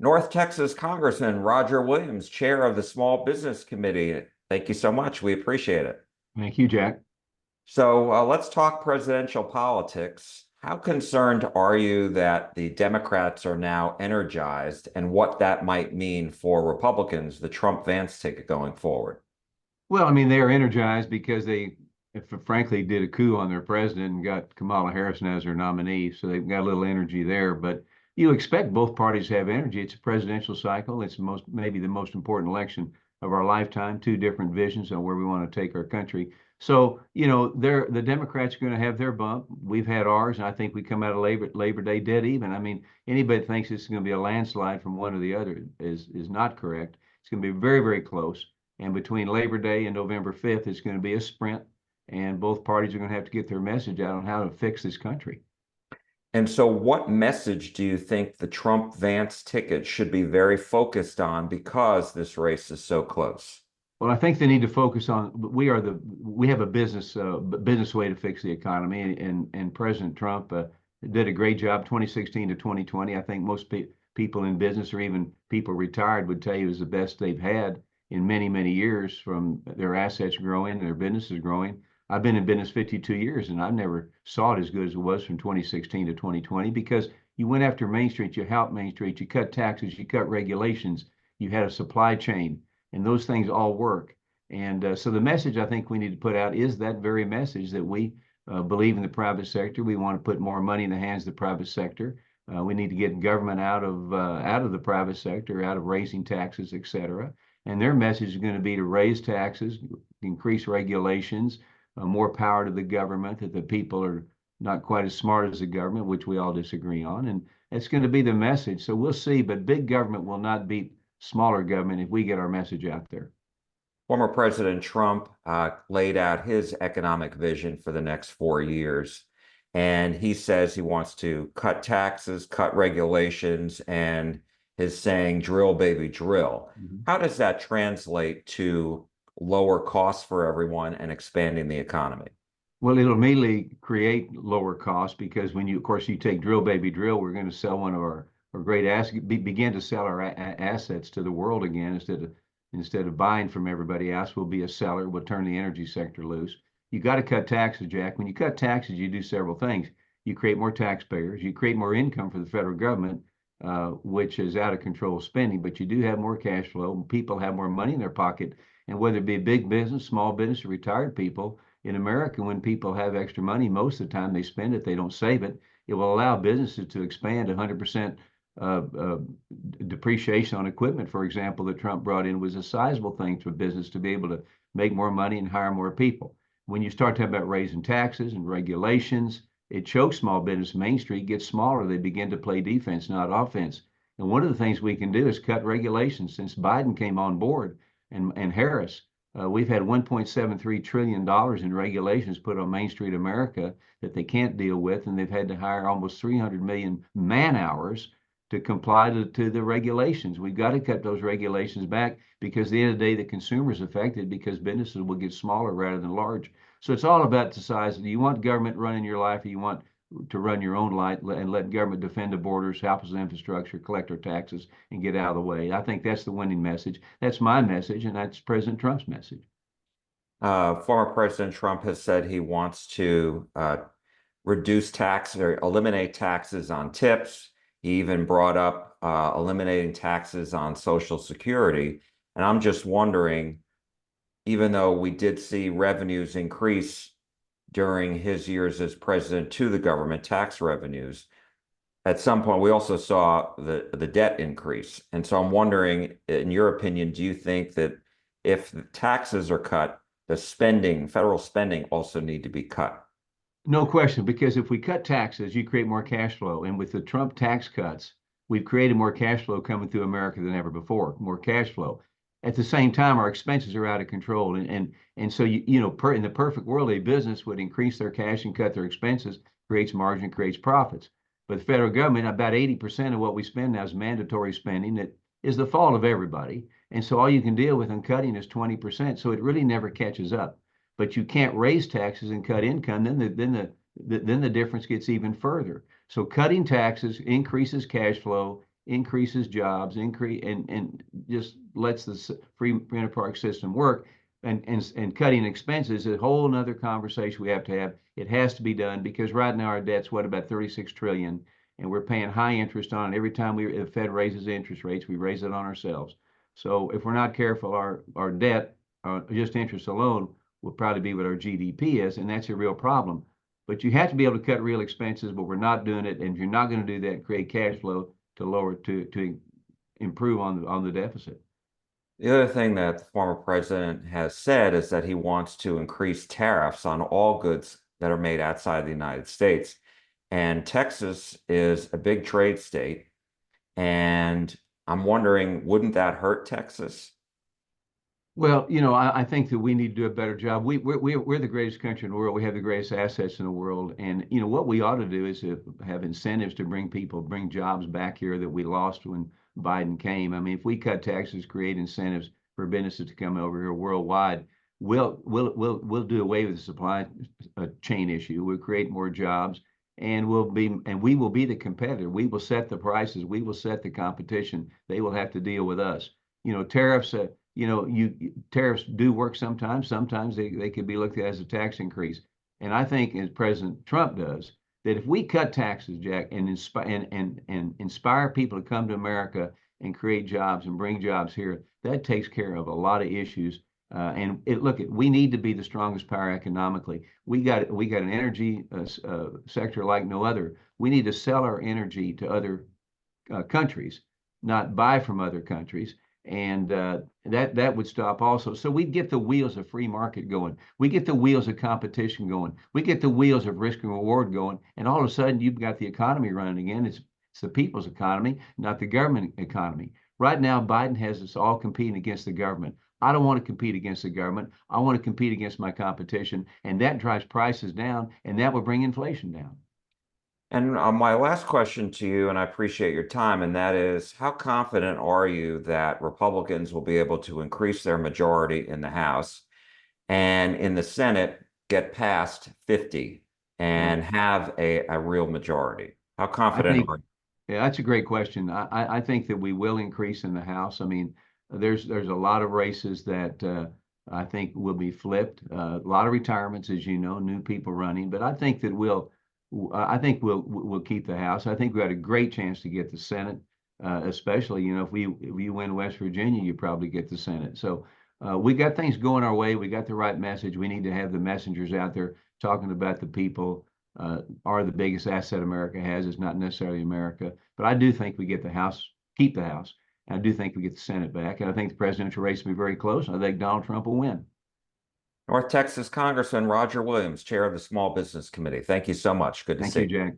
North Texas Congressman Roger Williams, Chair of the Small Business Committee. Thank you so much. We appreciate it. Thank you, Jack. So let's talk presidential politics. How concerned are you that the Democrats are now energized and what that might mean for Republicans, the Trump-Vance ticket going forward? Well, I mean, they are energized because frankly, did a coup on their president and got Kamala Harris as their nominee. So they've got a little energy there. But you expect both parties to have energy. It's a presidential cycle. It's maybe the most important election of our lifetime. Two different visions on where we want to take our country. So, the Democrats are going to have their bump. We've had ours, and I think we come out of Labor Day dead even. I mean, anybody that thinks it's going to be a landslide from one or the other is not correct. It's going to be very, very close. And between Labor Day and November 5th, it's going to be a sprint, and both parties are going to have to get their message out on how to fix this country. And so, what message do you think the Trump-Vance ticket should be very focused on because this race is so close? Well, I think they need to focus on we have a business way to fix the economy, and President Trump did a great job 2016 to 2020. I think most people in business or even people retired would tell you is the best they've had in many, many years from their assets growing, their businesses growing. I've been in business 52 years and I never saw it as good as it was from 2016 to 2020 because you went after Main Street, you helped Main Street, you cut taxes, you cut regulations, you had a supply chain, and those things all work. And so the message I think we need to put out is that very message that we believe in the private sector. We want to put more money in the hands of the private sector. We need to get government out of the private sector, out of raising taxes, et cetera. And their message is going to be to raise taxes, increase regulations, more power to the government, that the people are not quite as smart as the government, which we all disagree on. And it's going to be the message. So we'll see, but big government will not beat smaller government if we get our message out there. Former President Trump laid out his economic vision for the next 4 years. And he says he wants to cut taxes, cut regulations, and is saying drill, baby, drill. How does that translate to lower costs for everyone and expanding the economy? Well, it'll immediately create lower costs because when of course, you take drill, baby, drill, we're going to sell one of our great assets, begin to sell our assets to the world again instead of buying from everybody else. We'll be a seller. We'll turn the energy sector loose. You got to cut taxes, Jack. When you cut taxes, you do several things. You create more taxpayers. You create more income for the federal government, which is out of control spending, but you do have more cash flow. People have more money in their pocket. And whether it be big business, small business, or retired people, in America, when people have extra money, most of the time they spend it, they don't save it. It will allow businesses to expand 100% depreciation on equipment, for example, that Trump brought in was a sizable thing for business to be able to make more money and hire more people. When you start talking about raising taxes and regulations, it chokes small business. Main Street gets smaller. They begin to play defense, not offense. And one of the things we can do is cut regulations. Since Biden came on board and Harris, we've had $1.73 trillion in regulations put on Main Street America that they can't deal with, and they've had to hire almost 300 million man hours to comply to the regulations. We've got to cut those regulations back because at the end of the day, the consumer is affected because businesses will get smaller rather than large. So it's all about the size. Do you want government running your life, or you want to run your own life and let government defend the borders, help us with infrastructure, collect our taxes, and get out of the way? I think that's the winning message. That's my message, and that's President Trump's message. Former President Trump has said he wants to reduce taxes or eliminate taxes on tips. He even brought up eliminating taxes on Social Security. And I'm just wondering, even though we did see revenues increase during his years as president to the government, tax revenues, at some point we also saw the debt increase. And so I'm wondering, in your opinion, do you think that if the taxes are cut, the federal spending also need to be cut? No question, because if we cut taxes, you create more cash flow. And with the Trump tax cuts, we've created more cash flow coming through America than ever before, more cash flow. At the same time, our expenses are out of control. And so, in the perfect world, a business would increase their cash and cut their expenses, creates margin, creates profits. But the federal government, about 80% of what we spend now is mandatory spending that is the fault of everybody. And so all you can deal with in cutting is 20%. So it really never catches up. But you can't raise taxes and cut income, then the difference gets even further. So cutting taxes increases cash flow, increases jobs, and just lets the free enterprise system work. And cutting expenses is a whole nother conversation we have to have. It has to be done because right now our debt's what, about 36 trillion, and we're paying high interest on it. Every time the Fed raises interest rates, we raise it on ourselves. So if we're not careful, our debt, just interest alone, will probably be what our GDP is, and that's a real problem. But you have to be able to cut real expenses, but we're not doing it. And if you're not going to do that, create cash flow to lower to improve on the deficit. The other thing that the former president has said is that he wants to increase tariffs on all goods that are made outside the United States. And Texas is a big trade state. And I'm wondering, wouldn't that hurt Texas? Well, I think that we need to do a better job. We're the greatest country in the world. We have the greatest assets in the world. And, what we ought to do is to have incentives to bring jobs back here that we lost when Biden came. I mean, if we cut taxes, create incentives for businesses to come over here worldwide, we'll do away with the supply chain issue. We'll create more jobs, and we will be the competitor. We will set the prices. We will set the competition. They will have to deal with us. Tariffs. Tariffs do work sometimes. Sometimes they could be looked at as a tax increase. And I think, as President Trump does, that if we cut taxes, Jack, and inspire people to come to America and create jobs and bring jobs here, that takes care of a lot of issues. We need to be the strongest power economically. We got an energy sector like no other. We need to sell our energy to other countries, not buy from other countries, and that would stop also. So we'd get the wheels of free market going. We get the wheels of competition going. We get the wheels of risk and reward going, and all of a sudden you've got the economy running again. It's the people's economy, not the government economy. Right now, Biden has us all competing against the government. I don't want to compete against the government. I want to compete against my competition, and that drives prices down, and that will bring inflation down. And my last question to you, and I appreciate your time, and that is, how confident are you that Republicans will be able to increase their majority in the House and in the Senate get past 50 Yeah, and have a real majority? How I confident think are you? Yeah, that's a great question. I think that we will increase in the House. I mean, there's a lot of races that I think will be flipped. A lot of retirements, as you know, new people running. But I think we'll keep the House. I think we had a great chance to get the Senate, especially if you win West Virginia, you probably get the Senate. So we got things going our way. We got the right message. We need to have the messengers out there talking about the people are the biggest asset America has. It's not necessarily America, but I do think we get the House, keep the House, and I do think we get the Senate back, and I think the presidential race will be very close. And I think Donald Trump will win. North Texas Congressman Roger Williams, Chair of the Small Business Committee. Thank you so much. Good to Thank see you, you. Jack.